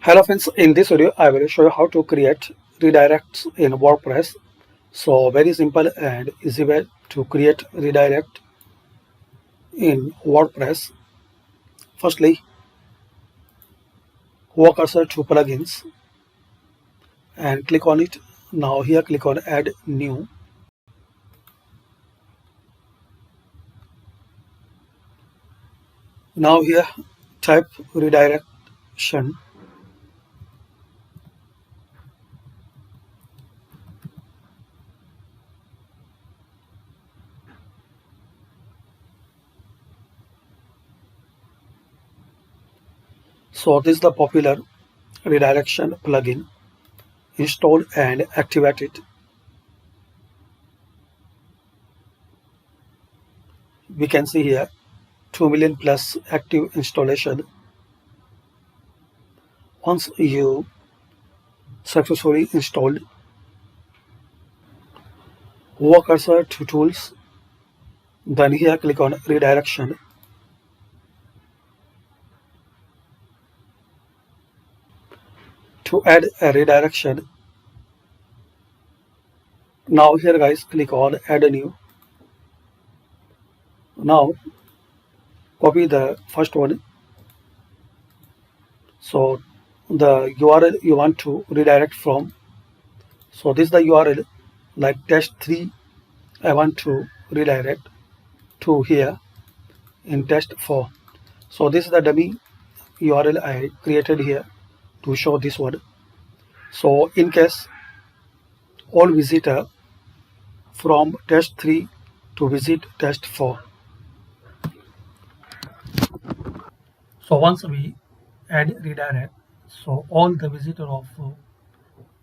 Hello friends, in this video I will show you how to create redirects in WordPress. So very simple and easy way to create redirect in WordPress. Firstly, go cursor to plugins and click on it. Now here click on add new. Now here type redirection. So this is the popular redirection plugin. Install and activate it. We can see here 2 million plus active installation. Once you successfully installed, move cursor to tools, then here click on redirection. To add a redirection, now here guys click on add a new. Now copy the first one. So the URL you want to redirect from. So this is the URL like test3. I want to redirect to here in test4. So this is the dummy URL I created here to show this one. So in case all visitor from test3 to visit test4. So once we add redirect, so all the visitor of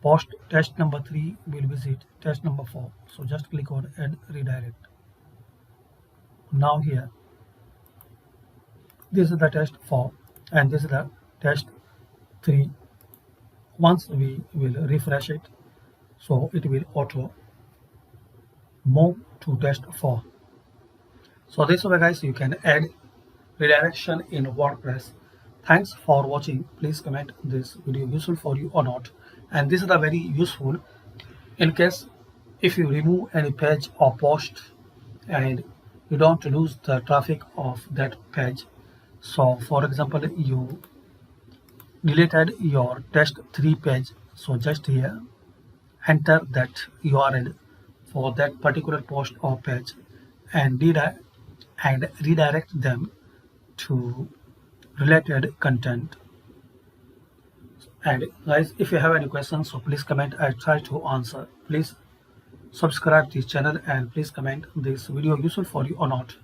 post test number 3 will visit test number 4. So just click on add redirect. Now here, this is the test 4 and this is the test 3. Once we will refresh it, so it will auto move to test 4. So this way guys, you can add redirection in WordPress. Thanks for watching. Please comment this video useful for you or not. And this is the very useful in case if you remove any page or post and you don't lose the traffic of that page. So for example, you deleted your test3 page. So just here enter that URL for that particular post or page and redirect them to related content. And guys, if you have any questions, so please comment. I try to answer. Please subscribe this channel and please comment this video useful for you or not.